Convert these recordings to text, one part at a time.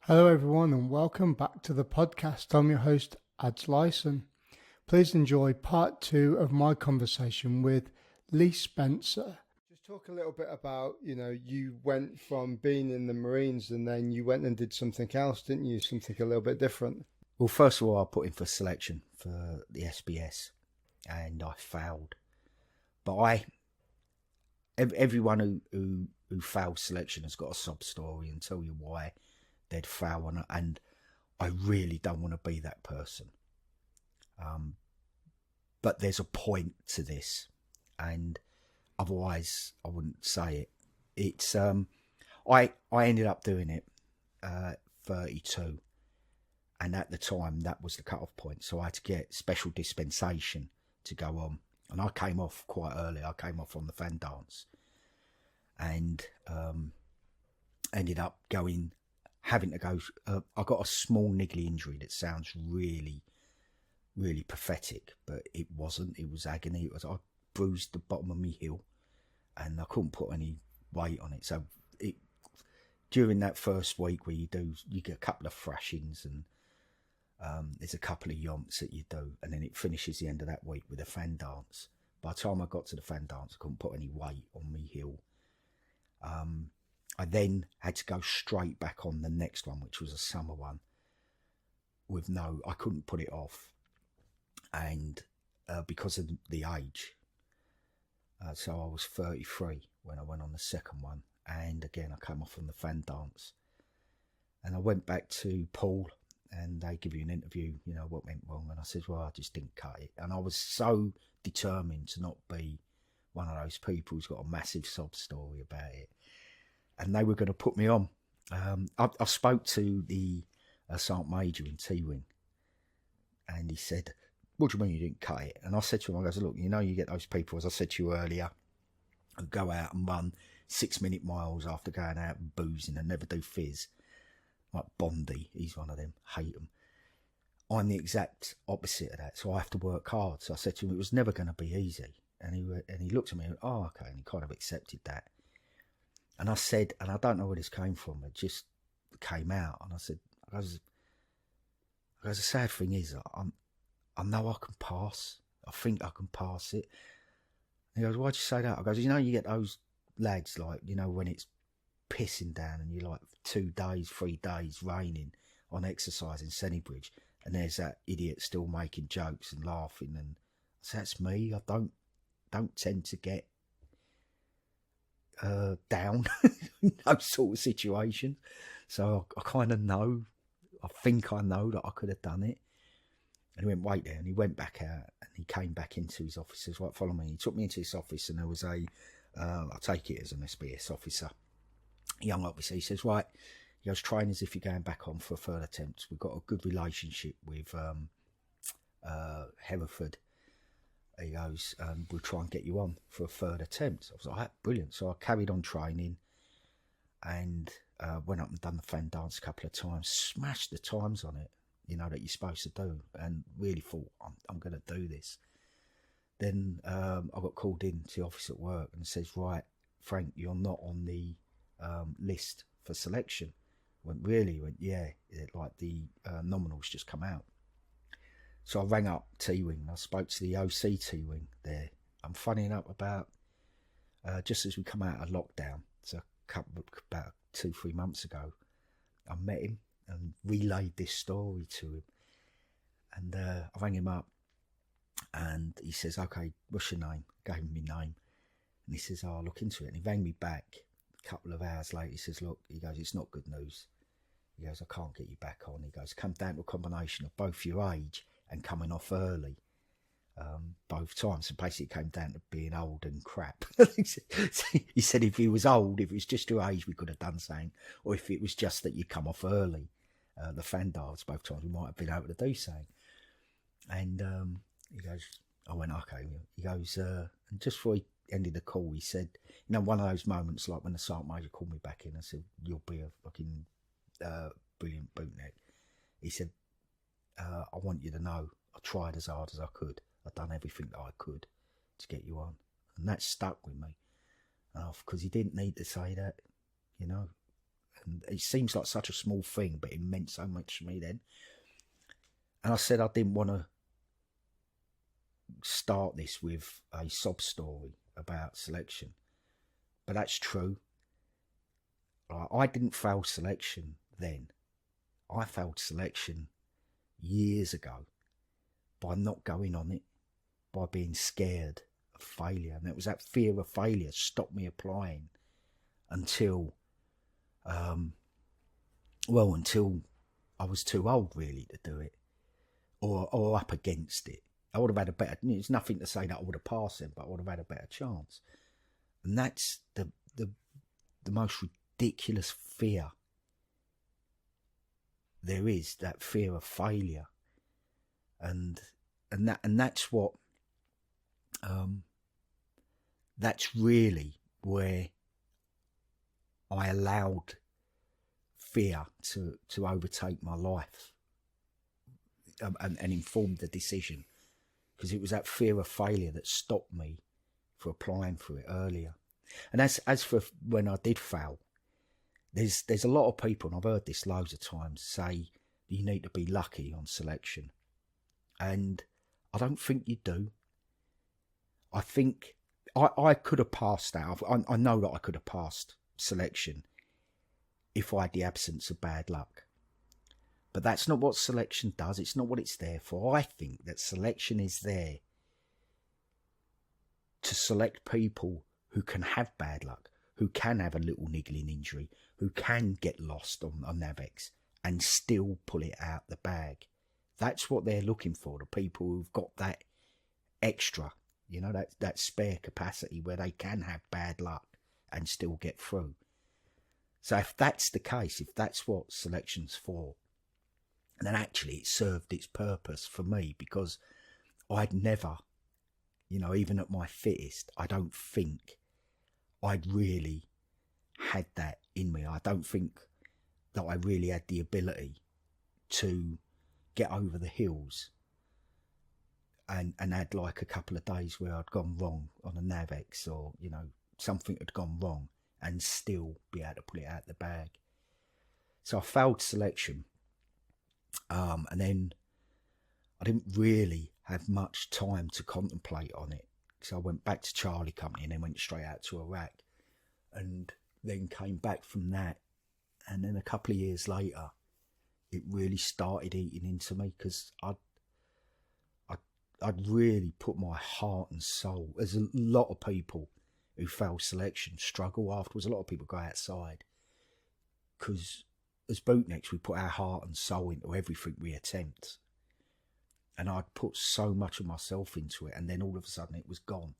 Hello, everyone, and welcome back to the podcast. I'm your host, Ads Lyson. Please enjoy part 2 of my conversation with Lee Spencer. Just talk a little bit about, you went from being in the Marines and then you went and did something else, didn't you? Something a little bit different. Well, first of all, I put in for selection for the SBS and I failed. But everyone who fails selection has got a sob story and tell you why they'd fail, and I really don't want to be that person. But there's a point to this, and otherwise I wouldn't say it. It's I ended up doing it 32, and at the time that was the cut-off point, so I had to get special dispensation to go on, and I came off quite early. I came off on the fan dance, and ended up having to go. I got a small niggly injury that sounds really, really pathetic, but it wasn't. It was agony. I bruised the bottom of my heel, and I couldn't put any weight on it. So during that first week where you get a couple of thrashings, and there's a couple of yomps that you do, and then it finishes the end of that week with a fan dance. By the time I got to the fan dance, I couldn't put any weight on my heel. I then had to go straight back on the next one, which was a summer one. I couldn't put it off, and because of the age. So I was 33 when I went on the second one, and again I came off on the fan dance, and I went back to Paul, and they give you an interview, what went wrong, and I said, well, I just didn't cut it, and I was so determined to not be one of those people who's got a massive sob story about it. And they were going to put me on. I spoke to the Sergeant Major in T-Wing, and he said, what do you mean you didn't cut it? And I said to him, look, you get those people, as I said to you earlier, who go out and run 6-minute miles after going out and boozing and never do fizz. Like Bondi, he's one of them, hate them. I'm the exact opposite of that, so I have to work hard. So I said to him, it was never going to be easy. And he looked at me and went, oh, okay, and he kind of accepted that. And I said, and I don't know where this came from, it just came out. And I said, the sad thing is, I know I can pass. I think I can pass it. And he goes, why'd you say that? I goes, you get those lads, like, when it's pissing down and you're like 2 days, 3 days raining on exercise in Sennybridge, and there's that idiot still making jokes and laughing. And I said, that's me. I don't tend to get down in those sort of situations, so I kind of know, I think I know that I could have done it. And he went, wait there, and he went back out, and he came back into his office. He says, right, follow me. He took me into his office, and there was I take it as an SBS officer, young officer. He says, right, he goes, train as if you're going back on for a third attempt. We've got a good relationship with Hereford. He goes, we'll try and get you on for a third attempt. I was like, brilliant. So I carried on training, and went up and done the fan dance a couple of times, smashed the times on it, that you're supposed to do, and really thought, I'm going to do this. Then I got called in to the office at work and says, right, Frank, you're not on the list for selection. I went, really? He went, yeah, like the nominals just come out. So I rang up T-Wing. I spoke to the OC T-Wing there. I'm funny enough, about just as we come out of lockdown, so about 2-3 months ago, I met him and relayed this story to him. And I rang him up, and he says, okay, what's your name? Gave him my name. And he says, I'll look into it. And he rang me back a couple of hours later. He says, look, he goes, it's not good news. He goes, I can't get you back on. He goes, come down to a combination of both your age and coming off early, both times. So basically it came down to being old and crap. He said if he was old, if it was just your age, we could have done something, or if it was just that you come off early, the fan dance both times, we might have been able to do something. And he goes, I went, okay. He goes, and just before he ended the call, he said, one of those moments like when the Sergeant Major called me back in and said, you'll be a fucking brilliant bootneck. He said, I want you to know I tried as hard as I could. I've done everything that I could to get you on. And that stuck with me. Because he didn't need to say that, And it seems like such a small thing, but it meant so much to me then. And I said I didn't want to start this with a sob story about selection. But that's true. I didn't fail selection then. I failed selection years ago by not going on it, by being scared of failure. And it was that fear of failure stopped me applying until until I was too old really to do it, or up against it. I would have had a better, there's nothing to say that I would have passed them, but I would have had a better chance. And that's the most ridiculous fear there is, that fear of failure. And that's what that's really where I allowed fear to overtake my life, and informed the decision, because it was that fear of failure that stopped me for applying for it earlier. And as for when I did fail, there's a lot of people, and I've heard this loads of times, say you need to be lucky on selection. And I don't think you do. I think I could have passed that. I know that I could have passed selection if I had the absence of bad luck. But that's not what selection does. It's not what it's there for. I think that selection is there to select people who can have bad luck, who can have a little niggling injury, who can get lost on Navex and still pull it out the bag. That's what they're looking for, the people who've got that extra, that spare capacity where they can have bad luck and still get through. So if that's the case, if that's what selection's for, then actually it served its purpose for me, because I'd never, even at my fittest, I don't think I'd really had that in me. I don't think that I really had the ability to get over the hills and had like a couple of days where I'd gone wrong on a Navex, or, something had gone wrong, and still be able to pull it out the bag. So I failed selection. And then I didn't really have much time to contemplate on it. So I went back to Charlie Company and then went straight out to Iraq, and then came back from that. And then a couple of years later, it really started eating into me, because I'd really put my heart and soul. There's a lot of people who fail selection struggle afterwards. A lot of people go outside, because as bootnecks, we put our heart and soul into everything we attempt. And I'd put so much of myself into it, and then all of a sudden it was gone.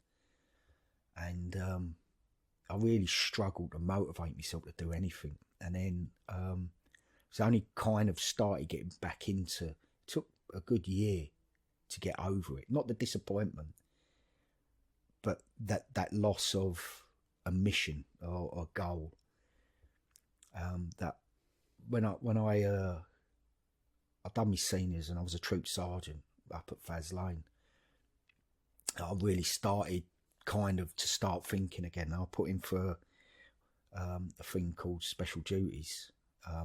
And I really struggled to motivate myself to do anything. And then it's only kind of started getting back into, it took a good year to get over it. Not the disappointment, but that loss of a mission or a goal. That when I done my seniors and I was a troop sergeant up at Faz Lane, I really started kind of to start thinking again. I put in for a thing called Special Duties,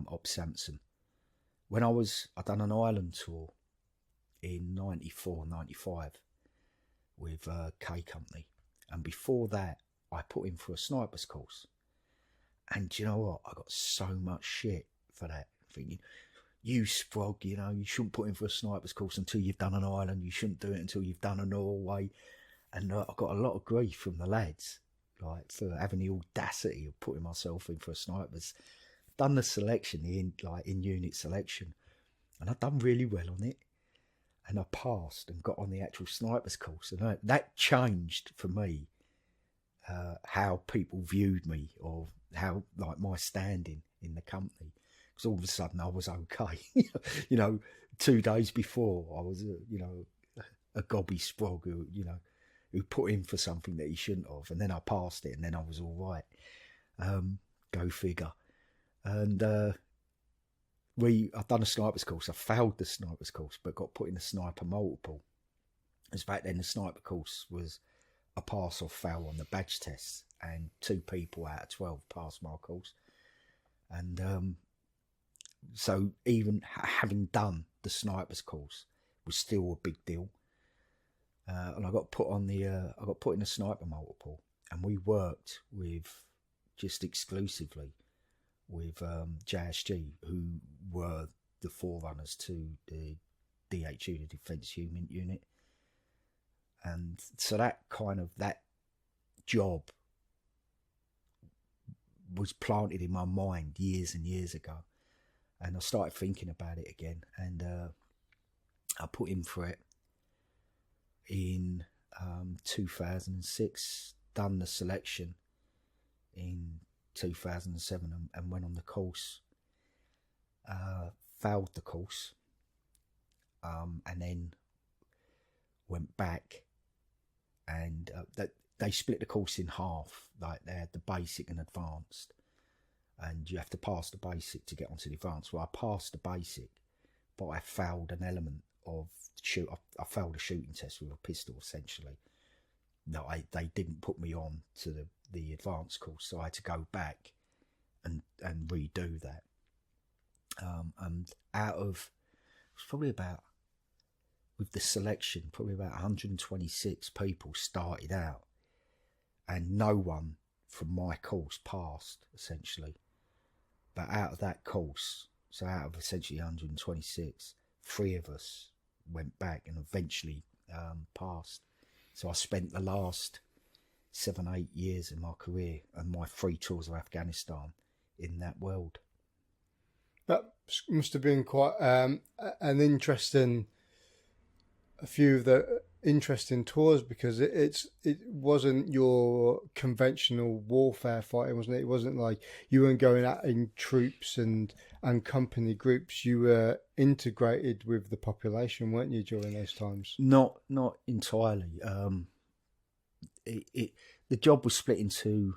Op Samson. When I done an island tour in 94, 95 with K Company. And before that, I put in for a sniper's course. And do you know what? I got so much shit for that. Thinking, you sprog, you shouldn't put in for a sniper's course until you've done an island. You shouldn't do it until you've done a Norway. And I got a lot of grief from the lads, like, for having the audacity of putting myself in for a sniper's. Done the selection, in unit selection, and I'd done really well on it. And I passed and got on the actual sniper's course. And that changed for me how people viewed me, or how, like, my standing in the company. Because all of a sudden I was okay. 2 days before I was, a gobby sprog who put in for something that he shouldn't have. And then I passed it, and then I was all right. Go figure. And I've done a sniper's course. I failed the sniper's course, but got put in a sniper multiple. As back then, the sniper course was a pass or fail on the badge tests, and 2 people out of 12 passed my course. And so even having done the sniper's course was still a big deal. And I got put in the sniper multiple, and we worked just exclusively with JSG, who were the forerunners to the DHU, the Defence Human Unit. And so that job was planted in my mind years and years ago, and I started thinking about it again, and I put in for it in 2006, done the selection in 2007, and went on the course, failed the course, and then went back, and they split the course in half. Like, they had the basic and advanced, and you have to pass the basic to get onto the advanced. Well, I passed the basic, but I failed an element of I failed a shooting test with a pistol, essentially. No, they didn't put me on to the advanced course, so I had to go back and redo that. And out of, it was probably about, with the selection, probably about 126 people started out, and no one from my course passed, essentially. But out of that course, so out of essentially 126, 3 of us went back and eventually passed. So I spent the last 7-8 years in my career and my 3 tours of Afghanistan in that world. That must have been quite an interesting, a few of the interesting tours, because it wasn't your conventional warfare fighting, wasn't it? It wasn't like you weren't going out in troops and company groups. You were integrated with the population, weren't you, during those times? Not entirely. The job was split into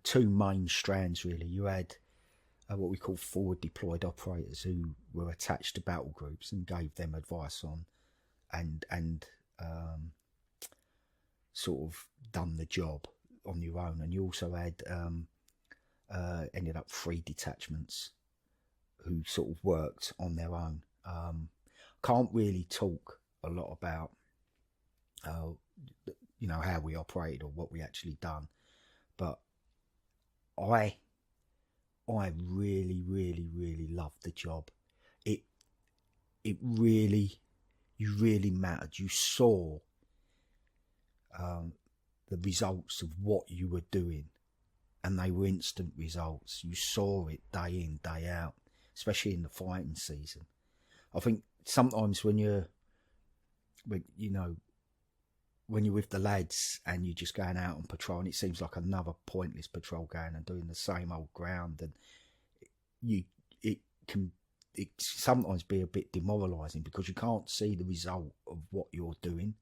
2 main strands, really. You had what we call forward deployed operators, who were attached to battle groups and gave them advice on and sort of done the job on your own. And you also had ended up 3 detachments who sort of worked on their own. Can't really talk a lot about how we operated or what we actually done, but I really, really, really loved the job. You really mattered. You saw the results of what you were doing, and they were instant results. You saw it day in, day out, especially in the fighting season. I think sometimes when you're with the lads and you're just going out on patrol, and it seems like another pointless patrol, going and doing the same old ground, and it can sometimes be a bit demoralising, because you can't see the result of what you're doing.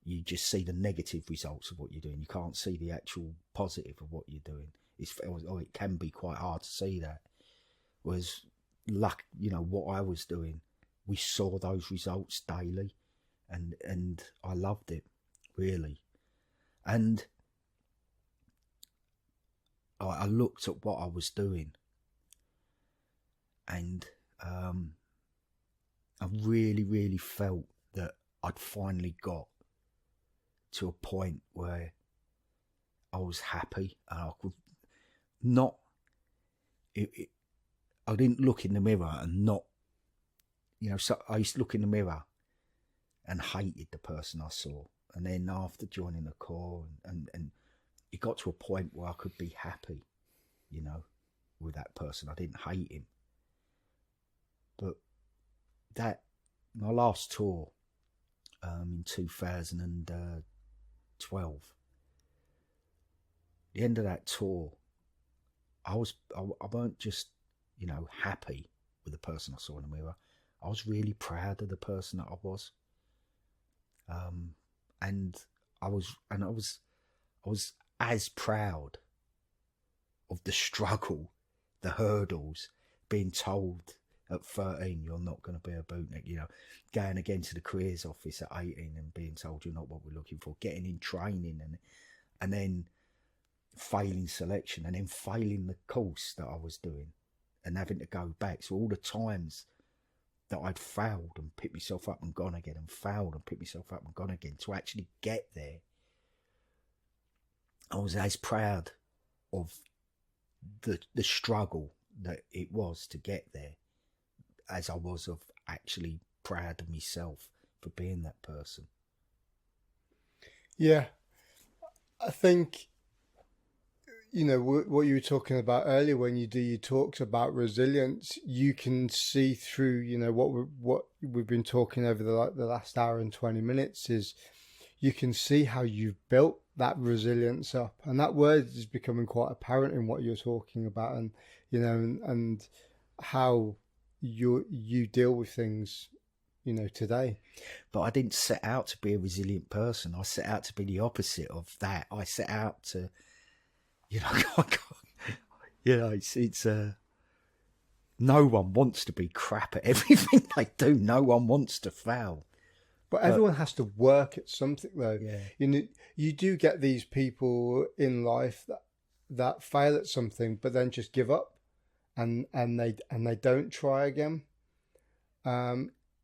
You just see the negative results of what you're doing. You can't see the actual positive of what you're doing. It can be quite hard to see that. Whereas, what I was doing, we saw those results daily, and I loved it, really. And I looked at what I was doing, and I really, really felt that I'd finally got to a point where I was happy, and I could not. I didn't look in the mirror and not, So I used to look in the mirror and hated the person I saw, and then after joining the Corps, and it got to a point where I could be happy, with that person. I didn't hate him. But my last tour in 2012, the end of that tour, I weren't just happy with the person I saw in the mirror. I was really proud of the person that I was, and I was as proud of the struggle, the hurdles, being told at 13 you're not going to be a bootnik, going again to the careers office at 18 and being told you're not what we're looking for, getting in training, and then failing selection and then failing the course that I was doing and having to go back. So all the times that I'd failed and picked myself up and gone again and failed and picked myself up and gone again to actually get there, I was as proud of the struggle that it was to get there as I was of actually proud of myself for being that person. Yeah, I think, you know, what you were talking about earlier when you do your talks about resilience, you can see through, you know, what we've been talking over the last hour and 20 minutes is you can see how you've built that resilience up, and that word is becoming quite apparent in what you're talking about, and you know, and how you deal with things, you know, today. But I didn't set out to be a resilient person. I set out to be the opposite of that. I set out to, you know, it's no one wants to be crap at everything they do. No one wants to fail. But everyone has to work at something, though. Yeah. You know, you do get these people in life that fail at something, but then just give up, and they don't try again.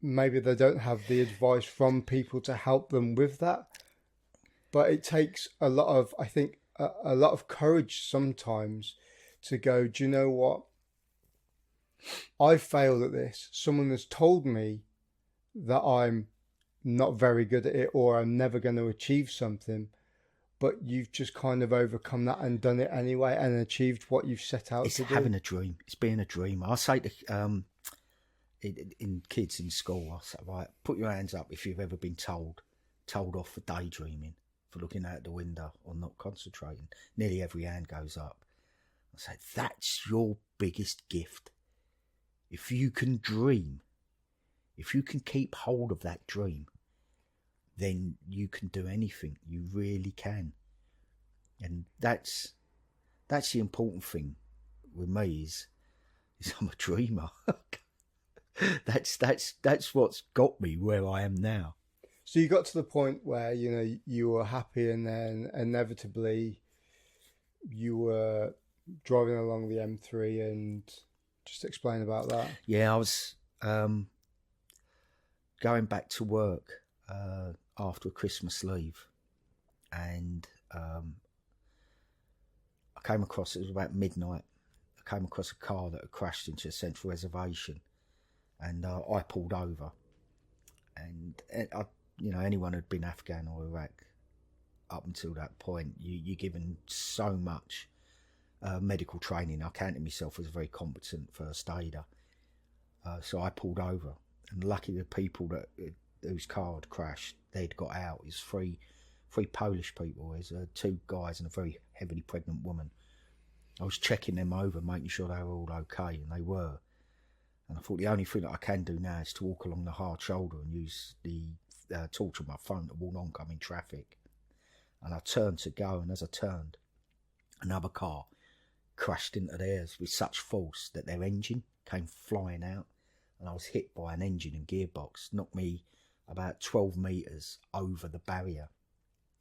Maybe they don't have the advice from people to help them with that. But it takes a lot of, I think, a lot of courage sometimes to go, do you know what? I failed at this. Someone has told me that I'm not very good at it or I'm never going to achieve something, but you've just kind of overcome that and done it anyway and achieved what you've set out to do. It's having a dream. It's being a dreamer. I say to in kids in school, I say, right, put your hands up if you've ever been told off for daydreaming, for looking out the window or not concentrating. Nearly every hand goes up. I say, that's your biggest gift. If you can dream, if you can keep hold of that dream, then you can do anything. You really can. And that's the important thing with me is I'm a dreamer. that's what's got me where I am now. So you got to the point where, you know, you were happy, and then inevitably you were driving along the M3, and just explain about that. Yeah, I was going back to work after Christmas leave, and I came across, it was about midnight, I came across a car that had crashed into a central reservation, and I pulled over, and I, you know, anyone who'd been Afghan or Iraq up until that point, you're given so much medical training. I counted myself as a very competent first aider, so I pulled over, and lucky the people whose car had crashed, they'd got out. It was three Polish people. There's 2 guys and a very heavily pregnant woman. I was checking them over, making sure they were all okay, and they were. And I thought the only thing that I can do now is to walk along the hard shoulder and use the torch on my phone to warn oncoming traffic. And I turned to go, and as I turned, another car crashed into theirs with such force that their engine came flying out, and I was hit by an engine and gearbox, knocked me about 12 metres over the barrier,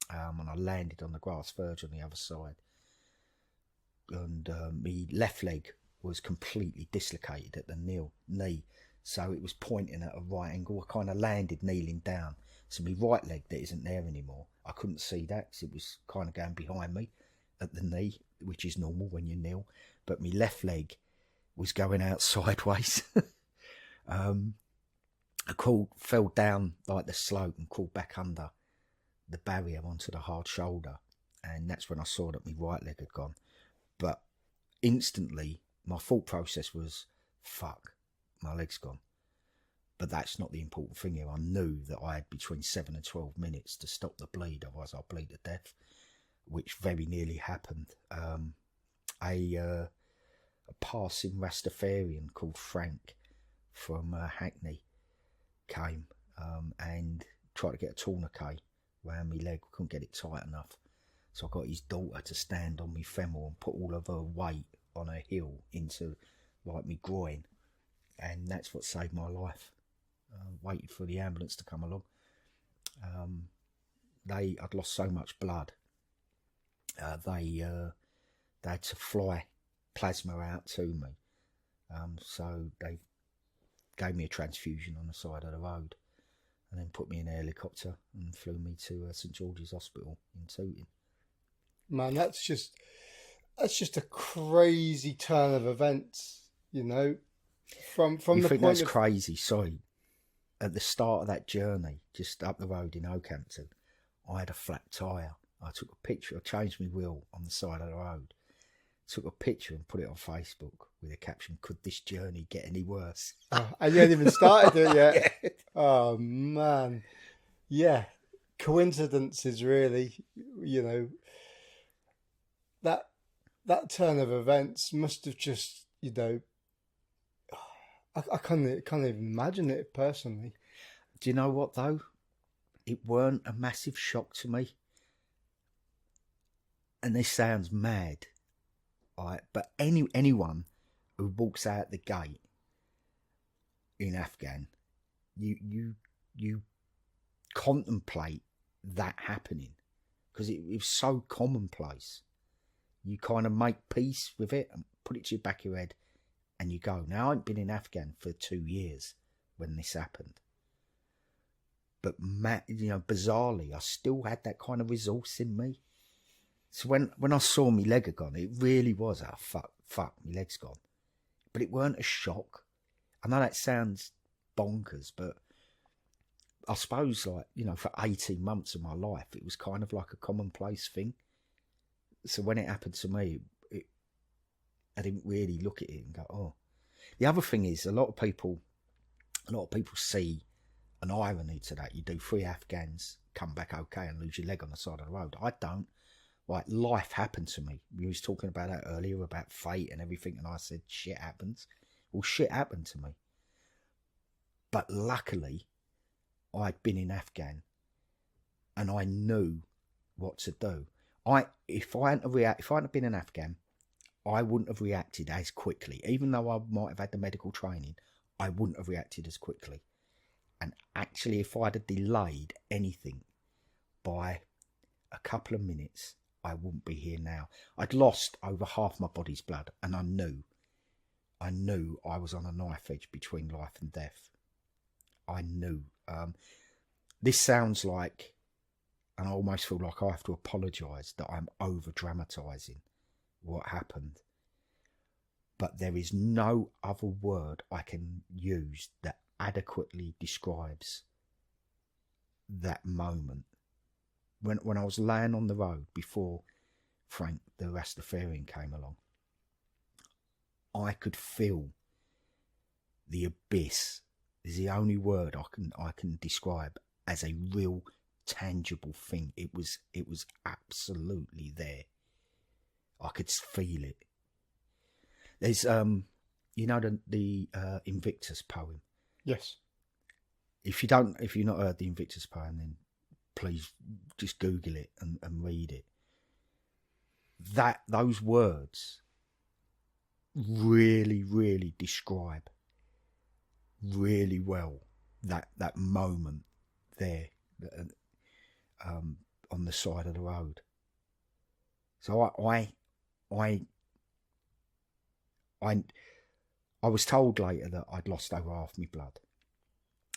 and I landed on the grass verge on the other side. And my left leg was completely dislocated at the knee, so it was pointing at a right angle. I kind of landed kneeling down, so my right leg that isn't there anymore, I couldn't see that because it was kind of going behind me at the knee, which is normal when you kneel, but my left leg was going out sideways. I fell down like the slope and crawled back under the barrier onto the hard shoulder, and that's when I saw that my right leg had gone. But instantly my thought process was, fuck, my leg's gone. But that's not the important thing here. I knew that I had between 7 and 12 minutes to stop the bleed, otherwise I'll bleed to death, which very nearly happened. A passing Rastafarian called Frank from Hackney came and tried to get a tourniquet around my leg. Couldn't get it tight enough, so I got his daughter to stand on my femur and put all of her weight on her heel into like me groin, and that's what saved my life. Waited for the ambulance to come along. I'd lost so much blood. They they had to fly plasma out to me. So they gave me a transfusion on the side of the road and then put me in a helicopter and flew me to St George's Hospital in Tooting. Man, that's just a crazy turn of events, you know. From You the think point that's of crazy? Sorry. At the start of that journey, just up the road in Oakhampton, I had a flat tyre. I took a picture. I changed my wheel on the side of the road. Took a picture and put it on Facebook with a caption, "Could this journey get any worse?" and you hadn't even started it yet. Yeah. Oh man, yeah. Coincidences, really. You know, that turn of events must have just, you know, I can't even imagine it personally. Do you know what though? It weren't a massive shock to me. And this sounds mad, right? But anyone who walks out the gate in Afghan, you contemplate that happening because it was so commonplace. You kind of make peace with it and put it to your back of your head, and you go. Now I ain't been in Afghan for 2 years when this happened, but bizarrely, I still had that kind of resource in me. So when I saw my leg had gone, it really was, fuck, my leg's gone. But it weren't a shock. I know that sounds bonkers, but I suppose, like, you know, for 18 months of my life, it was kind of like a commonplace thing. So when it happened to me, I didn't really look at it and go, oh. The other thing is, a lot of people see an irony to that. You do 3 Afghans, come back okay, and lose your leg on the side of the road. I don't. Like, life happened to me. We was talking about that earlier, about fate and everything, and I said, shit happens. Well, shit happened to me. But luckily, I'd been in Afghan, and I knew what to do. If I hadn't been in Afghan, I wouldn't have reacted as quickly. Even though I might have had the medical training, I wouldn't have reacted as quickly. And actually, if I'd have delayed anything by a couple of minutes, I wouldn't be here now. I'd lost over half my body's blood, and I knew I was on a knife edge between life and death. I knew. This sounds like, and I almost feel like I have to apologise that I'm over-dramatising what happened. But there is no other word I can use that adequately describes that moment. When I was laying on the road before Frank the Rastafarian came along, I could feel the abyss. Is the only word I can describe as a real tangible thing. It was absolutely there. I could feel it. There's you know the Invictus poem. Yes. If you've not heard the Invictus poem, then please just Google it and read it. Those words really, really describe really well that moment there on the side of the road. So I was told later that I'd lost over half my blood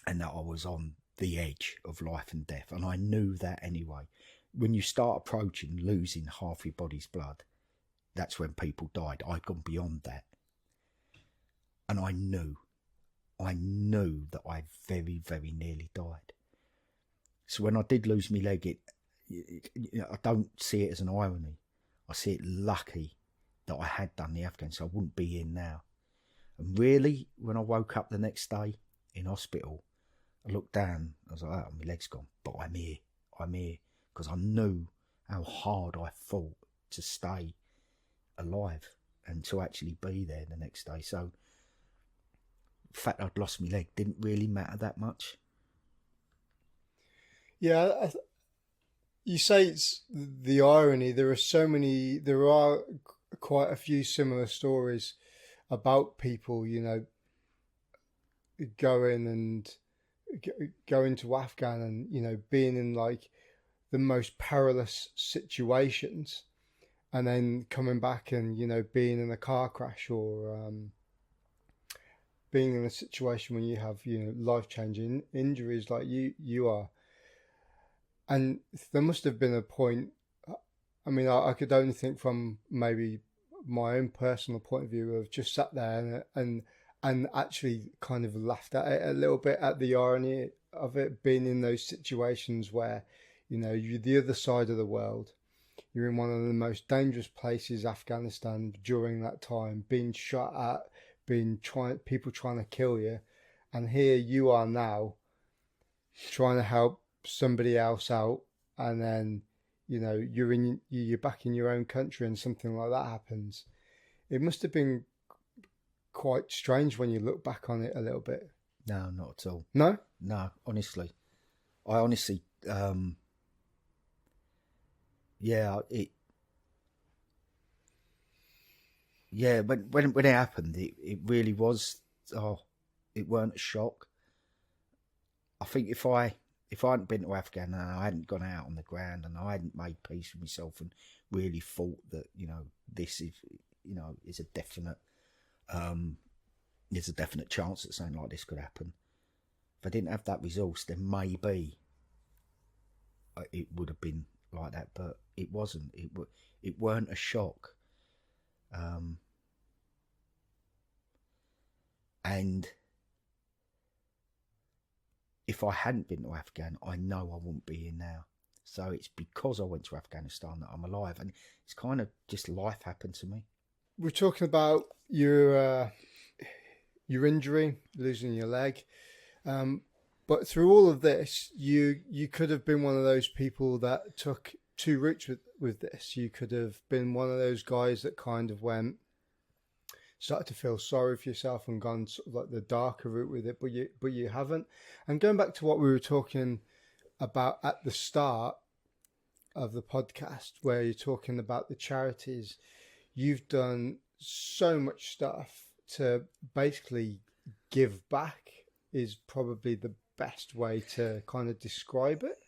and that I was on the edge of life and death, and I knew that anyway. When you start approaching losing half your body's blood, that's when people died. I'd gone beyond that, and I knew that I very, very nearly died. So when I did lose my leg, I don't see it as an irony. I see it lucky that I had done the Afghan, so I wouldn't be here now. And really, when I woke up the next day in hospital, I looked down, I was like, oh, my leg's gone, but I'm here, because I knew how hard I fought to stay alive and to actually be there the next day. So the fact I'd lost my leg didn't really matter that much. Yeah, you say it's the irony. There are quite a few similar stories about people, you know, going to Afghan and, you know, being in like the most perilous situations and then coming back and, being in a car crash or being in a situation when you have, life-changing injuries like you are. And there must have been a point. I mean, I could only think from maybe my own personal point of view of just sat there and actually kind of laughed at it a little bit, at the irony of it, being in those situations where, you're the other side of the world. You're in one of the most dangerous places, Afghanistan, during that time, being shot at, people trying to kill you, and here you are now, trying to help somebody else out, and then you're back in your own country, and something like that happens. It must have been quite strange when you look back on it a little bit. No, not at all. No, honestly, I honestly, yeah, when it happened, it really was. Oh, it weren't a shock. I think if I hadn't been to Afghan and I hadn't gone out on the ground and I hadn't made peace with myself and really thought that this is a definite there's a definite chance that something like this could happen. If I didn't have that resource, then maybe it would have been like that, but it wasn't. It weren't a shock. And if I hadn't been to Afghan, I know I wouldn't be here now. So it's because I went to Afghanistan that I'm alive, and it's kind of just life happened to me. We're talking about your injury, losing your leg, but through all of this, you could have been one of those people that took two routes with this. You could have been one of those guys that kind of started to feel sorry for yourself and gone sort of like the darker route with it, but you haven't. And going back to what we were talking about at the start of the podcast, where you're talking about the charities, you've done so much stuff to basically give back, is probably the best way to kind of describe it.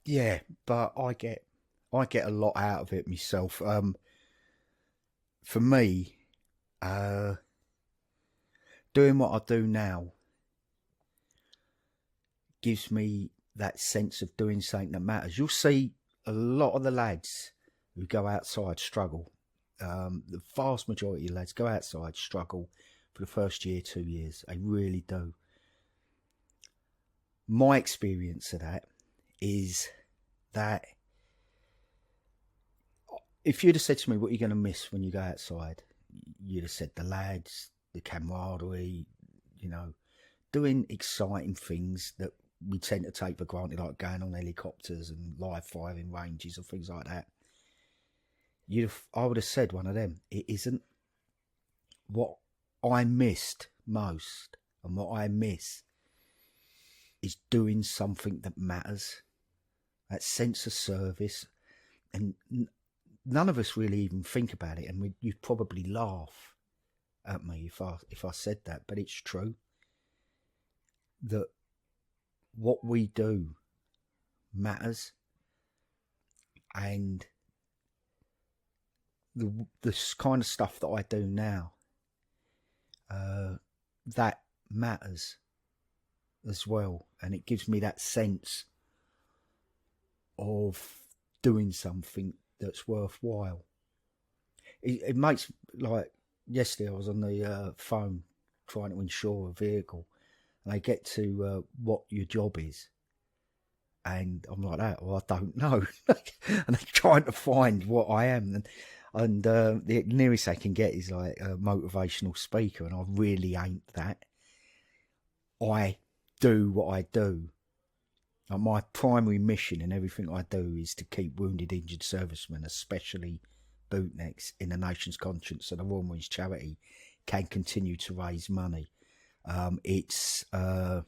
Yeah, but I get a lot out of it myself. For me, doing what I do now gives me that sense of doing something that matters. You'll see a lot of the lads who go outside struggle. The vast majority of lads go outside, struggle for the first year, 2 years. They really do. My experience of that is that if you'd have said to me, what are you going to miss when you go outside? You'd have said the lads, the camaraderie, doing exciting things that we tend to take for granted, like going on helicopters and live firing ranges and things like that. I would have said one of them. It isn't. What I missed most, and what I miss, is doing something that matters. That sense of service. And none of us really even think about it, and you'd probably laugh at me if I said that, but it's true. That what we do matters, and the kind of stuff that I do now, that matters as well, and it gives me that sense of doing something that's worthwhile. It makes, like yesterday I was on the phone trying to insure a vehicle, and I get to what your job is, and I'm like, I don't know. And they're trying to find what I am, and the nearest I can get is like a motivational speaker, and I really ain't that. I do what I do. Like, my primary mission in everything I do is to keep wounded, injured servicemen, especially bootnecks, in the nation's conscience, so the Royal Marines charity can continue to raise money. It's I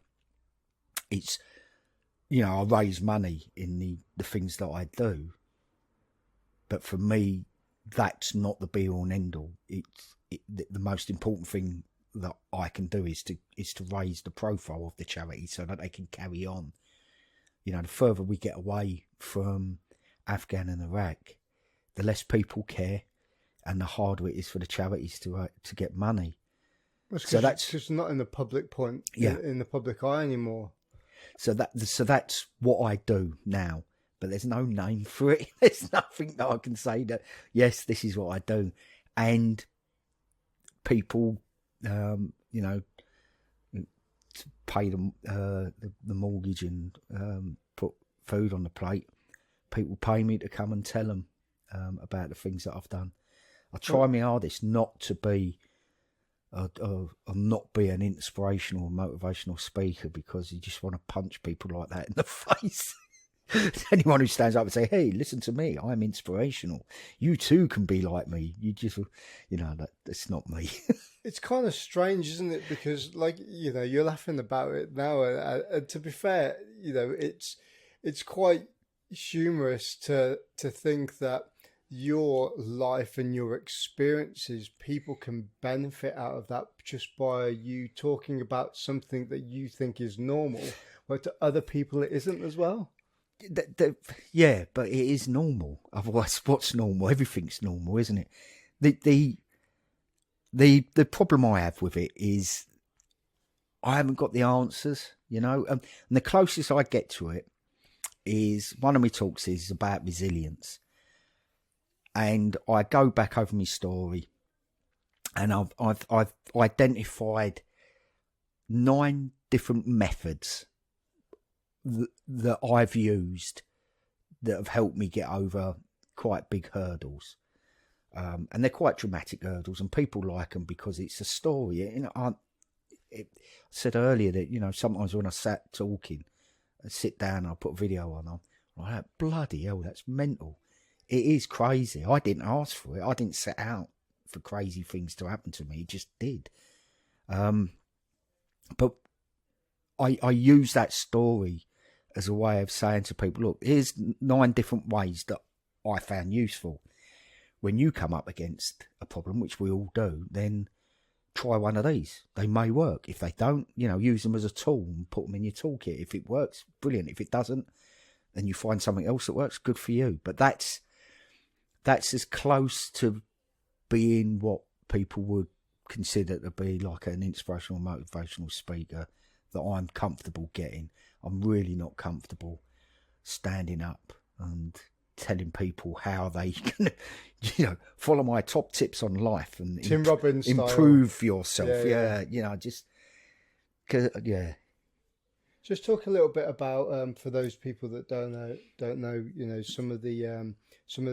raise money in the things that I do, but for me, that's not the be all and end all. The most important thing that I can do is to raise the profile of the charity so that they can carry on. The further we get away from Afghan and Iraq, the less people care, and the harder it is for the charities to get money. So that's just not in the public in the public eye anymore. So that's what I do now, but there's no name for it. There's nothing that I can say that, yes, this is what I do. And people, you know, to pay them the mortgage and put food on the plate, people pay me to come and tell them about the things that I've done. I try my hardest not to be not be an inspirational, motivational speaker, because you just want to punch people like that in the face. Anyone who stands up and say, "Hey, listen to me, I'm inspirational. You too can be like me." You just, that's not me. It's kind of strange, isn't it? Because, like, you're laughing about it now, and to be fair, it's quite humorous to think that your life and your experiences, people can benefit out of that just by you talking about something that you think is normal, but to other people it isn't as well. Yeah, but it is normal. Otherwise, what's normal? Everything's normal, isn't it? The problem I have with it is I haven't got the answers, and the closest I get to it is one of my talks is about resilience. And I go back over my story, and I've identified 9 different methods that I've used that have helped me get over quite big hurdles, and they're quite dramatic hurdles, and people like them because it's a story. I said earlier that sometimes when I sat talking, I sit down, I put a video on, I'm like, bloody hell, that's mental. It is crazy. I didn't ask for it. I didn't set out for crazy things to happen to me. It just did. But I use that story as a way of saying to people, look, here's 9 different ways that I found useful. When you come up against a problem, which we all do, then try one of these. They may work. If they don't, use them as a tool and put them in your toolkit. If it works, brilliant. If it doesn't, then you find something else that works, good for you. But that's as close to being what people would consider to be like an inspirational, motivational speaker that I'm comfortable getting. I'm really not comfortable standing up and telling people how they can, follow my top tips on life and Tim Robbins improve style. Yourself. Yeah. Just talk a little bit about for those people that don't know, some of the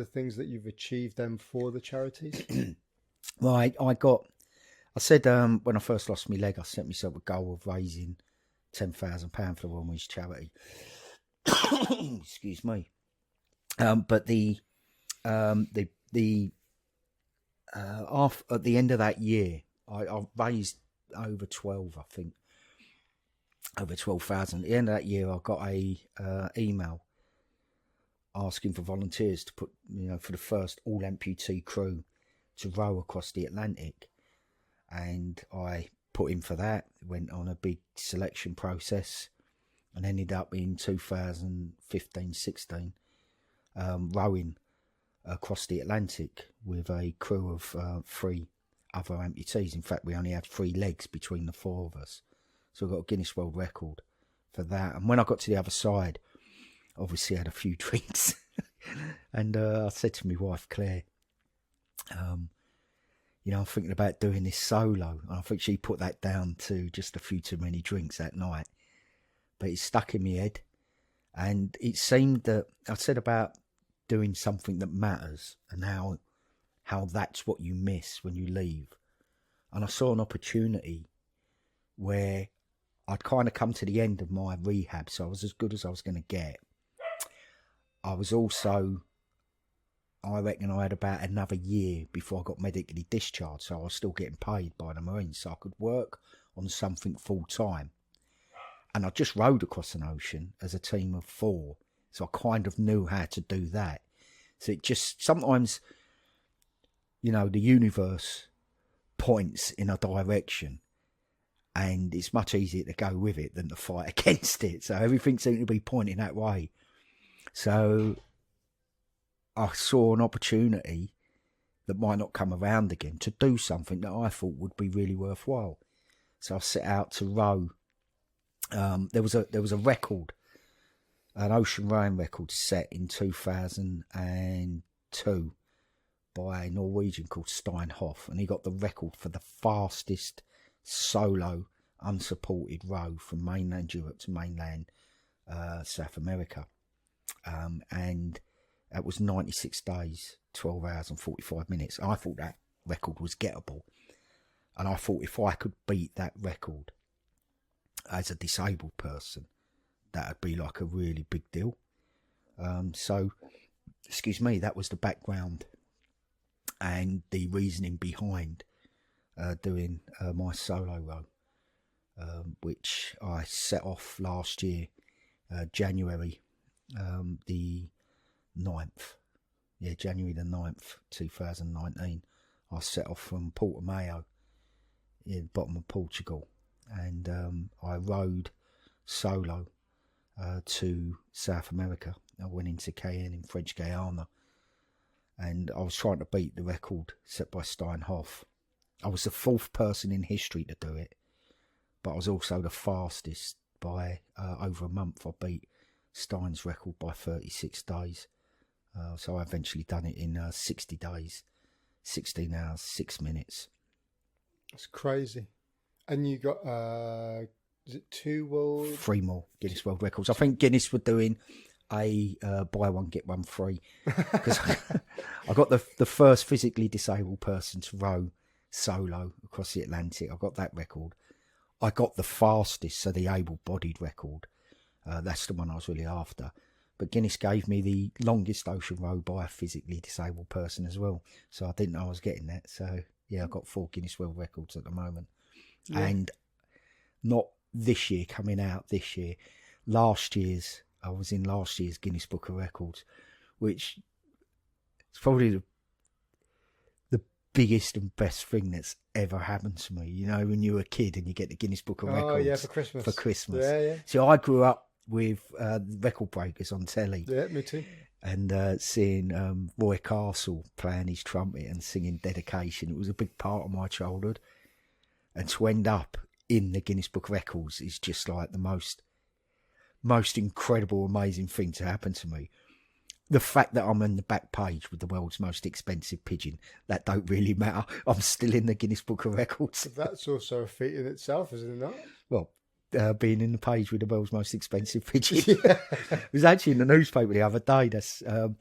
things that you've achieved then for the charities. Well, I said when I first lost my leg, I set myself a goal of raising £10,000 for the Women's Charity. Excuse me. But at the end of that year, I raised over 12, I think. Over 12,000. At the end of that year, I got a email asking for volunteers to put, for the first all amputee crew to row across the Atlantic, and I put in for that. Went on a big selection process, and ended up in 2015-16 rowing across the Atlantic with a crew of 3 other amputees. In fact, we only had 3 legs between the 4 of us. So I got a Guinness World Record for that. And when I got to the other side, obviously I had a few drinks. And I said to my wife, Claire, I'm thinking about doing this solo. And I think she put that down to just a few too many drinks that night. But it stuck in my head. And it seemed that I said about doing something that matters and how that's what you miss when you leave. And I saw an opportunity where I'd kind of come to the end of my rehab, so I was as good as I was going to get. I was also, I reckon I had about another year before I got medically discharged, so I was still getting paid by the Marines, so I could work on something full time. And I just rowed across an ocean as a team of 4, so I kind of knew how to do that. So it just, sometimes, the universe points in a direction, and it's much easier to go with it than to fight against it. So everything seemed to be pointing that way. So I saw an opportunity that might not come around again to do something that I thought would be really worthwhile. So I set out to row. There was a record, an ocean rowing record set in 2002 by a Norwegian called Steinhoff, and he got the record for the fastest solo unsupported row from mainland Europe to mainland South America. And it was 96 days, 12 hours and 45 minutes. I thought that record was gettable. And I thought if I could beat that record as a disabled person, that would be like a really big deal. So, excuse me, that was the background and the reasoning behind doing my solo row, which I set off last year, January the 9th. Yeah, January the 9th, 2019. I set off from Portimao, in the bottom of Portugal, and I rowed solo to South America. I went into Cayenne in French Guiana, and I was trying to beat the record set by Steinhoff. I was the 4th person in history to do it, but I was also the fastest by over a month. I beat Stein's record by 36 days. So I eventually done it in 60 days, 16 hours, 6 minutes. That's crazy. And you got, is it 2 3 more Guinness World Records. I think Guinness were doing a buy one, get one free. Because I got the first physically disabled person to row solo across the Atlantic. I got that record. I got the fastest, so the able-bodied record. That's the one I was really after. But Guinness gave me the longest ocean row by a physically disabled person as well. So I didn't know I was getting that. So, yeah, I've got 4 Guinness World Records at the moment. Yeah. And not this year, coming out this year. I was in last year's Guinness Book of Records, which is probably the biggest and best thing that's ever happened to me. You know, when you were a kid and you get the Guinness Book of Records. Oh, yeah, for Christmas. Yeah. So I grew up with record breakers on telly. Yeah, me too. And seeing Roy Castle playing his trumpet and singing Dedication. It was a big part of my childhood. And to end up in the Guinness Book of Records is just like the most incredible, amazing thing to happen to me. The fact that I'm on the back page with the world's most expensive pigeon, that don't really matter. I'm still in the Guinness Book of Records. That's also a feat in itself, isn't it not? Well, being in the page with the world's most expensive pigeon. Yeah. It was actually in the newspaper the other day. That's a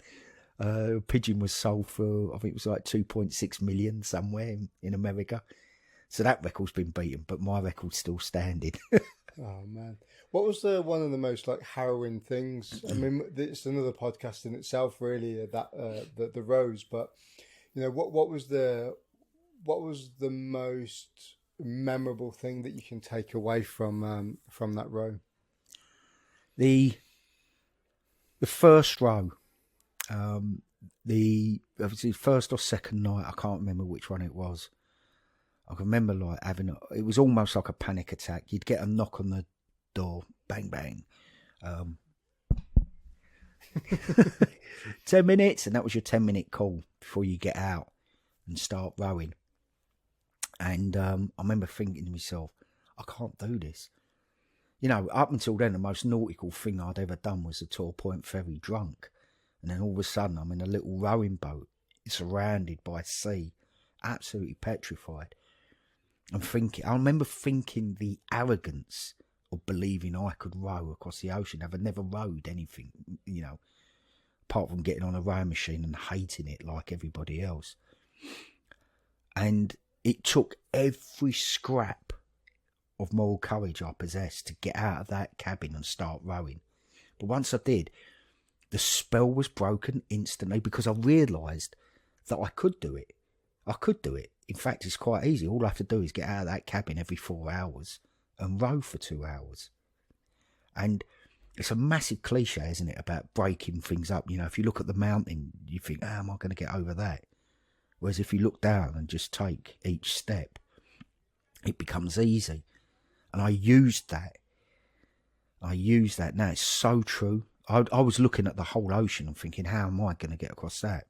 pigeon was sold for, I think it was like 2.6 million somewhere in America. So that record's been beaten, but my record's still standing. Oh man, what was one of the most like harrowing things? I mean, it's another podcast in itself, really. The rows, but you know, what was the most memorable thing that you can take away from that row? The first row, obviously first or second night, I can't remember which one it was. I can remember like it was almost like a panic attack. You'd get a knock on the door, bang, bang. 10 minutes, and that was your 10-minute call before you get out and start rowing. And I remember thinking to myself, I can't do this. You know, up until then, the most nautical thing I'd ever done was the Tor Point Ferry drunk. And then all of a sudden, I'm in a little rowing boat, surrounded by sea, absolutely petrified. I remember thinking the arrogance of believing I could row across the ocean. I've never rowed anything, you know, apart from getting on a rowing machine and hating it like everybody else. And it took every scrap of moral courage I possessed to get out of that cabin and start rowing. But once I did, the spell was broken instantly because I realised that I could do it. In fact, it's quite easy. All I have to do is get out of that cabin every 4 hours and row for 2 hours. And it's a massive cliche, isn't it, about breaking things up. You know, if you look at the mountain, you think, how am I going to get over that? Whereas if you look down and just take each step, it becomes easy. And I used that. Now, it's so true. I was looking at the whole ocean and thinking, how am I going to get across that?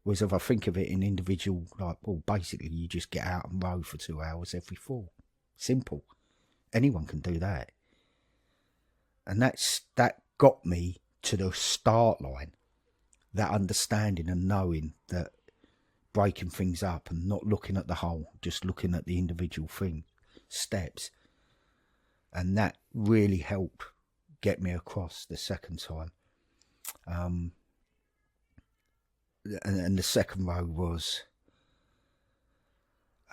Whereas if I think of it in individual, like, well, basically you just get out and row for 2 hours every fall. Simple. Anyone can do that. And that got me to the start line. That understanding and knowing that breaking things up and not looking at the whole, just looking at the individual steps. And that really helped get me across the second time. And the second row was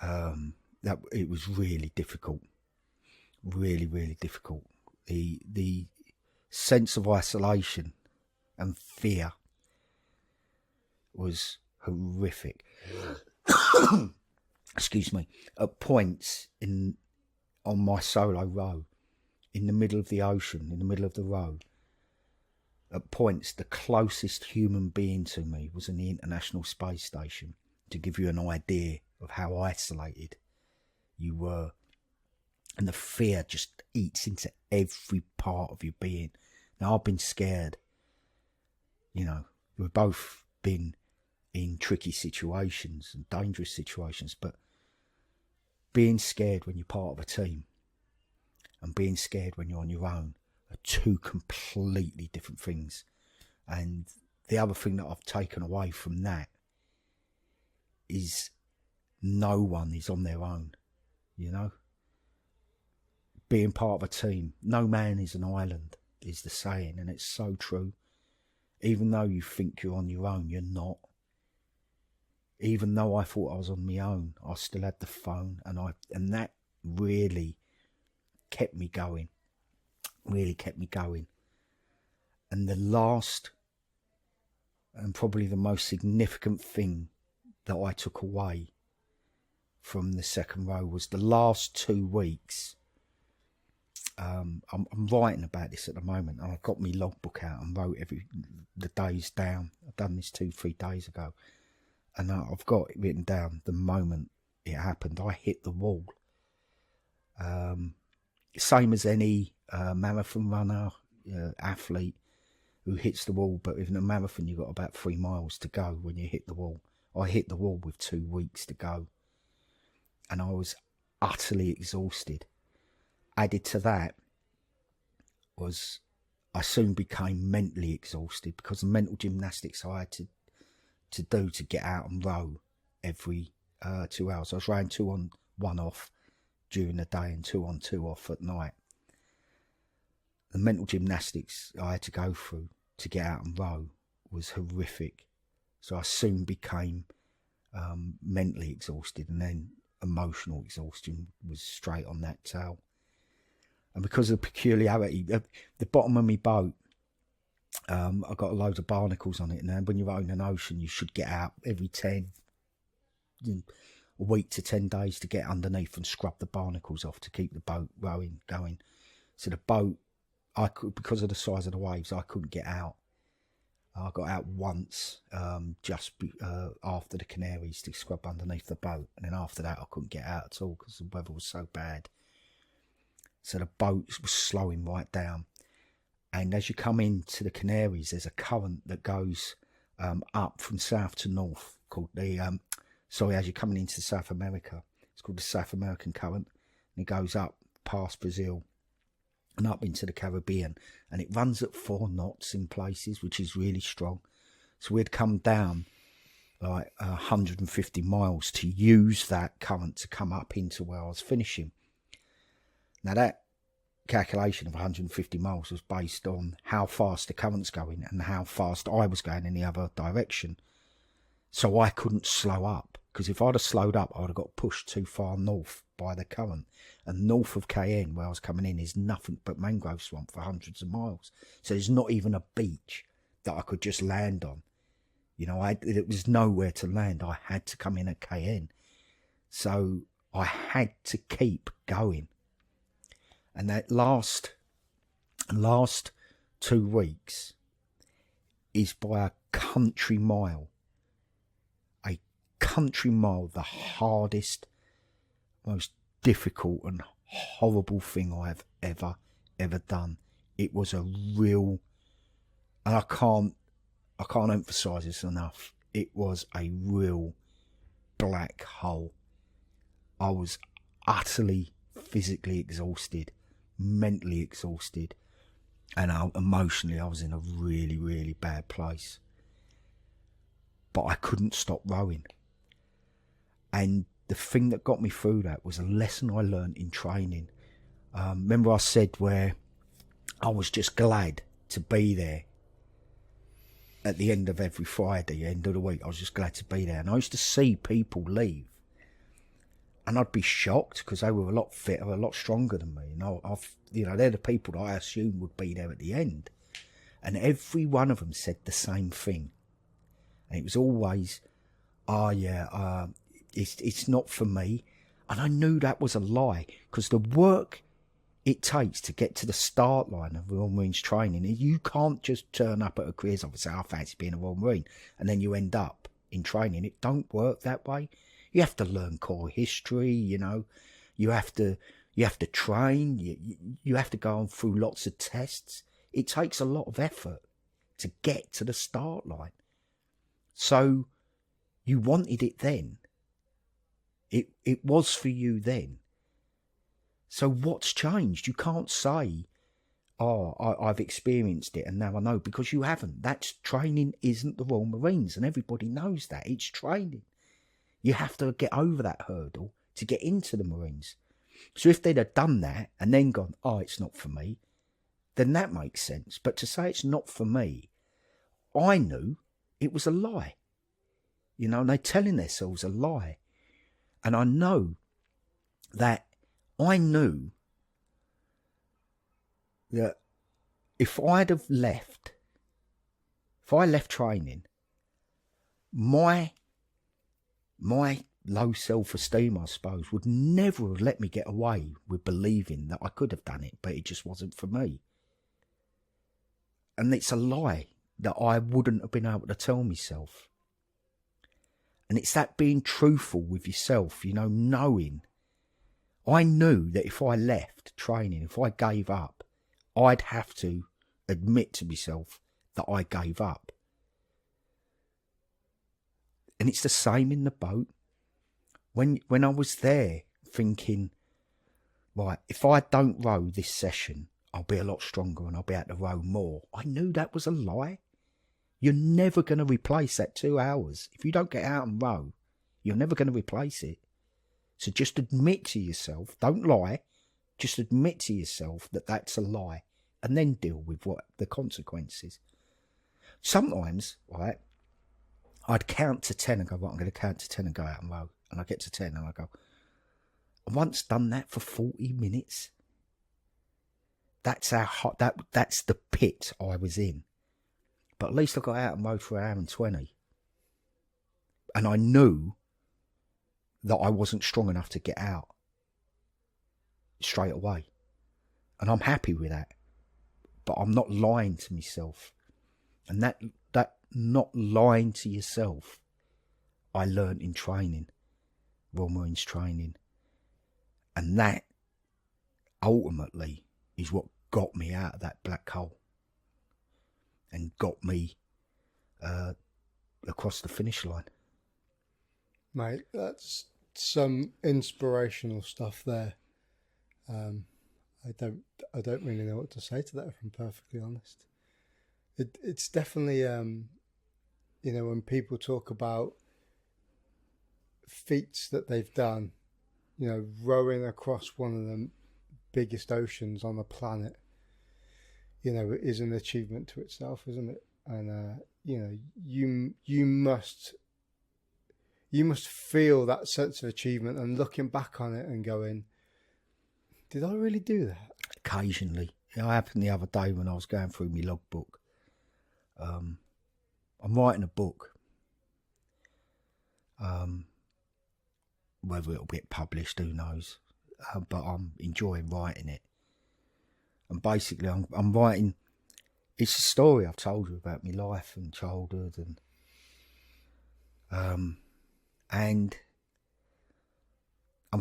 that it was really difficult, really difficult. The sense of isolation and fear was horrific. Excuse me. At points on my solo row, in the middle of the ocean, in the middle of the row, at points the closest human being to me was in the International Space Station, to give you an idea of how isolated you were. And the fear just eats into every part of your being. Now, I've been scared. You know, we've both been in tricky situations and dangerous situations, but being scared when you're part of a team and being scared when you're on your own are two completely different things. And the other thing that I've taken away from that is no one is on their own, you know. Being part of a team, no man is an island, is the saying, and it's so true. Even though you think you're on your own, you're not. Even though I thought I was on my own, I still had the phone, and that really kept me going. Really kept me going. And the last and probably the most significant thing that I took away from the second row was the last 2 weeks. I'm writing about this at the moment, and I've got my logbook out and wrote the days down. I've done this 2-3 days ago, and I've got it written down. The moment it happened, I hit the wall. Same as any marathon runner, athlete who hits the wall, but in a marathon you've got about 3 miles to go when you hit the wall. I hit the wall with 2 weeks to go, and I was utterly exhausted. Added to that was I soon became mentally exhausted because the mental gymnastics I had to do to get out and row every 2 hours. I was rowing 2 on 1 off during the day and 2 on 2 off at night. The mental gymnastics I had to go through to get out and row was horrific. So I soon became mentally exhausted, and then emotional exhaustion was straight on that tail. And because of the peculiarity, the bottom of my boat, I've got a load of barnacles on it. And then when you're out in an ocean, you should get out every a week to 10 days to get underneath and scrub the barnacles off to keep the boat going. So the boat, because of the size of the waves, I couldn't get out. I got out once, just after the Canaries to scrub underneath the boat. And then after that, I couldn't get out at all because the weather was so bad. So the boat was slowing right down. And as you come into the Canaries, there's a current that goes up from south to north called as you're coming into South America, it's called the South American current. And it goes up past Brazil and up into the Caribbean. And it runs at 4 knots in places, which is really strong. So we'd come down like 150 miles to use that current to come up into where I was finishing. Now that calculation of 150 miles was based on how fast the current's going and how fast I was going in the other direction. So I couldn't slow up, because if I'd have slowed up, I would have got pushed too far north by the current. And north of Cayenne, where I was coming in, is nothing but mangrove swamp for hundreds of miles. So there's not even a beach that I could just land on. You know, it was nowhere to land. I had to come in at Cayenne. So I had to keep going. And that last 2 weeks is by a country mile, the hardest, most difficult and horrible thing I have ever done. It was a real And I can't emphasise this enough. It was a real black hole. I was utterly physically exhausted, mentally exhausted, and emotionally I was in a really, really bad place. But I couldn't stop rowing. And the thing that got me through that was a lesson I learned in training. Remember I said where I was just glad to be there at the end of every Friday, end of the week. I was just glad to be there. And I used to see people leave. And I'd be shocked because they were a lot fitter, a lot stronger than me. And they're the people that I assumed would be there at the end. And every one of them said the same thing. And it was always, it's not for me. And I knew that was a lie, because the work it takes to get to the start line of Royal Marines training, you can't just turn up at a careers officer, I fancy being a Royal Marine, and then you end up in training. It don't work that way. You have to learn core history, you have to train, you have to go on through lots of tests. It takes a lot of effort to get to the start line. So you wanted it then. It was for you then. So what's changed? You can't say, I've experienced it and now I know, because you haven't. That's training isn't the Royal Marines, and everybody knows that. It's training. You have to get over that hurdle to get into the Marines. So if they'd have done that and then gone, it's not for me, then that makes sense. But to say it's not for me, I knew it was a lie. And they're telling themselves a lie. And I know that I knew that if I left training, my low self-esteem, I suppose, would never have let me get away with believing that I could have done it, but it just wasn't for me. And it's a lie that I wouldn't have been able to tell myself. And it's that being truthful with yourself, knowing. I knew that if I left training, if I gave up, I'd have to admit to myself that I gave up. And it's the same in the boat. When I was there thinking, right, if I don't row this session, I'll be a lot stronger and I'll be able to row more. I knew that was a lie. You're never going to replace that 2 hours. If you don't get out and row, you're never going to replace it. So just admit to yourself, don't lie, just admit to yourself that that's a lie, and then deal with what the consequences. Sometimes, right, I'd count to 10 and go, right, I'm going to count to 10 and go out and row. And I get to 10 and I go, I once done that for 40 minutes. That's how hot, that's the pit I was in. But at least I got out and rowed for an hour and 20. And I knew that I wasn't strong enough to get out straight away. And I'm happy with that. But I'm not lying to myself. And that not lying to yourself, I learned in training, Royal Marines training. And that ultimately is what got me out of that black hole and got me across the finish line. Mate, that's some inspirational stuff there. I don't really know what to say to that, if I'm perfectly honest. It's definitely when people talk about feats that they've done, rowing across one of the biggest oceans on the planet, it is an achievement to itself, isn't it? And you must feel that sense of achievement and looking back on it and going, did I really do that? Occasionally. It happened the other day when I was going through my logbook. I'm writing a book. Whether it'll get published, who knows? But I'm enjoying writing it. And basically, I'm writing. It's a story I've told you about my life and childhood, and I'm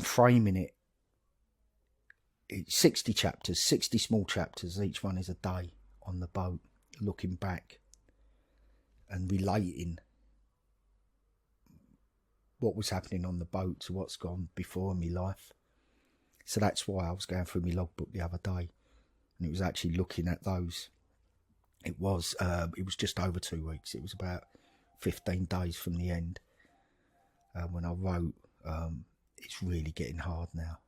framing it. It's 60 chapters, 60 small chapters. Each one is a day on the boat. looking back and relating what was happening on the boat to what's gone before in my life. So that's why I was going through my logbook the other day, and it was actually looking at those. It was just over 2 weeks. It was about 15 days from the end when I wrote. It's really getting hard now.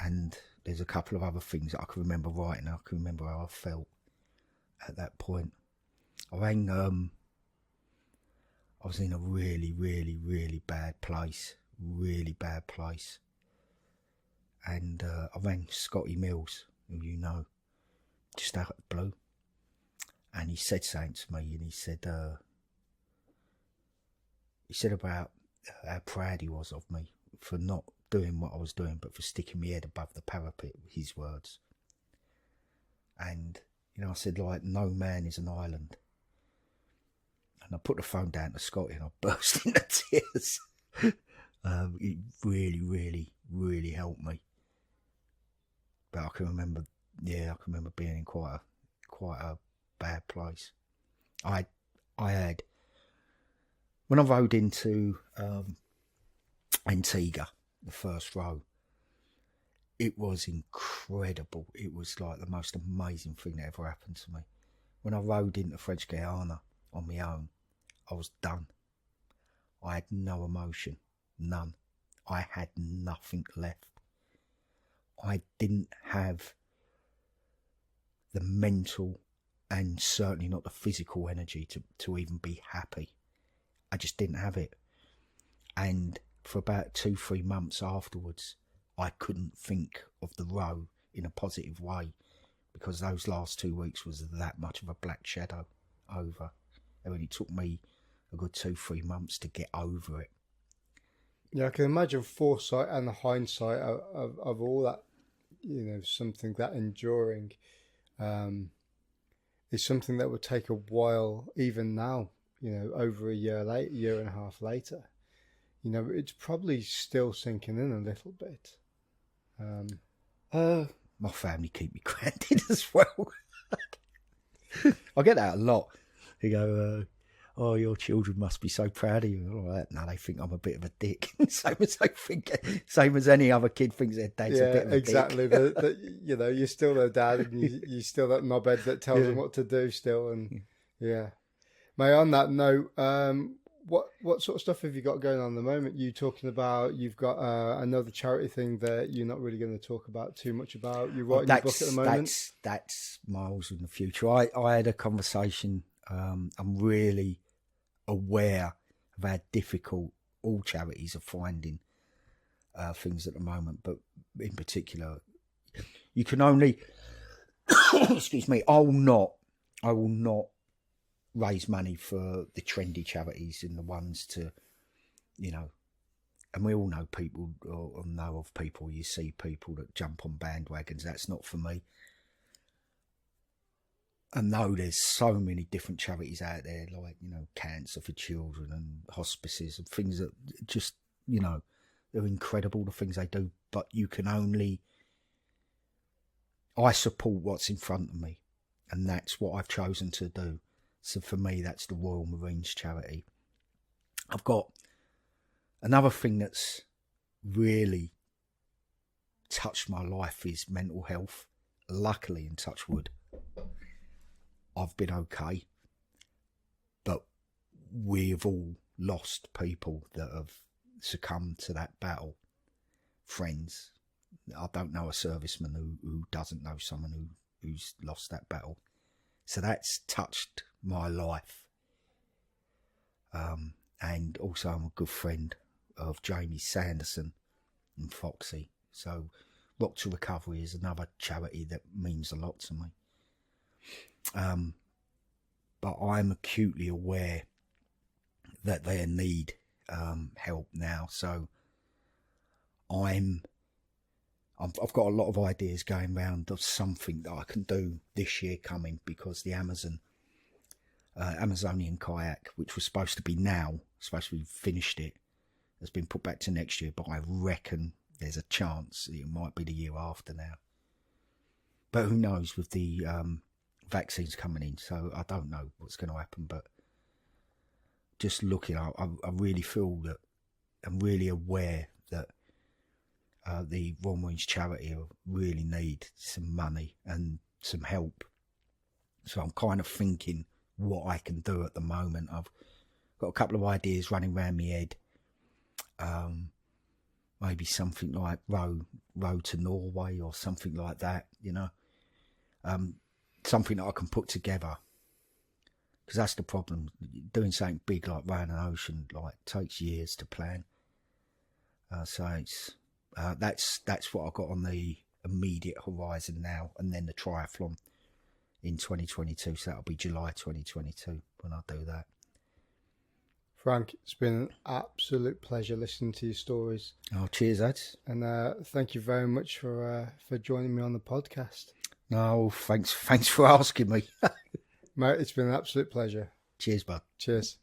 And there's a couple of other things that I can remember writing. I can remember how I felt at that point. I was in a really, really, really bad place. Really bad place. And I rang Scotty Mills, who you know, just out of the blue. And he said something to me, and he said about how proud he was of me for not doing what I was doing, but for sticking my head above the parapet, his words. And, you know, I said, like, no man is an island. And I put the phone down to Scotty and I burst into tears. It really, really, really helped me. But I can remember being in quite a bad place. I had, when I rode into Antigua, the first row, it was incredible. It was like the most amazing thing that ever happened to me. When I rode into French Guiana on my own, I was done. I had no emotion, none. I had nothing left. I didn't have the mental and certainly not the physical energy to even be happy. I just didn't have it. And for about 2-3 months afterwards, I couldn't think of the row in a positive way, because those last 2 weeks was that much of a black shadow over. And it took me a good 2-3 months to get over it. Yeah, I can imagine foresight and the hindsight of all that, you know, something that enduring is something that would take a while, even now, you know, over a year and a half later. You know, it's probably still sinking in a little bit. My family keep me grounded as well. I get that a lot. They go, oh, your children must be so proud of you. All that. No, they think I'm a bit of a dick. Same as any other kid thinks their dad's a bit of a exactly. dick. You know, you're still their dad, and you're still that knobhead that tells them what to do still. And yeah. May on that note, what sort of stuff have you got going on at the moment? You talking about you've got another charity thing that you're not really going to talk about too much about. You're writing a book at the moment. That's miles in the future. I had a conversation. I'm really aware of how difficult all charities are finding things at the moment, but in particular, you can only excuse me. I will not raise money for the trendy charities and the ones to, you know, and we all know people or know of people. You see people that jump on bandwagons. That's not for me. I know there's so many different charities out there, like, you know, cancer for children and hospices and things that just, you know, they're incredible, the things they do, but you can only, I support what's in front of me, and that's what I've chosen to do. So for me, that's the Royal Marines charity. I've got another thing that's really touched my life is mental health. Luckily, in touch wood, I've been okay, but we've all lost people that have succumbed to that battle. Friends. I don't know a serviceman who doesn't know someone who's lost that battle. So that's touched my life. And also I'm a good friend of Jamie Sanderson and Foxy. So Rock to Recovery is another charity that means a lot to me. But I'm acutely aware that they need help now. So I've got a lot of ideas going round of something that I can do this year coming, because the Amazonian kayak, which was supposed to be finished it, has been put back to next year, but I reckon there's a chance it might be the year after now. But who knows with the vaccines coming in? So I don't know what's going to happen. But just looking, I really feel that I'm really aware that the Royal Marines charity really need some money and some help. So I'm kind of thinking what I can do at the moment. I've got a couple of ideas running around my head. Maybe something like row to Norway or something like that, you know. Something that I can put together. Because that's the problem. Doing something big like rowing an ocean takes years to plan. So it's that's what I've got on the immediate horizon now, and then the triathlon in 2022. So that'll be July 2022 when I do that. Frank, it's been an absolute pleasure listening to your stories. Oh, cheers, Ads. And thank you very much for joining me on the podcast. No, thanks for asking me. Mate, it's been an absolute pleasure. Cheers, bud. Cheers.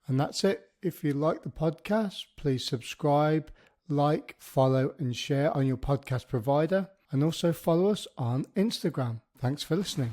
And that's it. If you like the podcast, please subscribe, like, follow and share on your podcast provider. And also follow us on Instagram. Thanks for listening.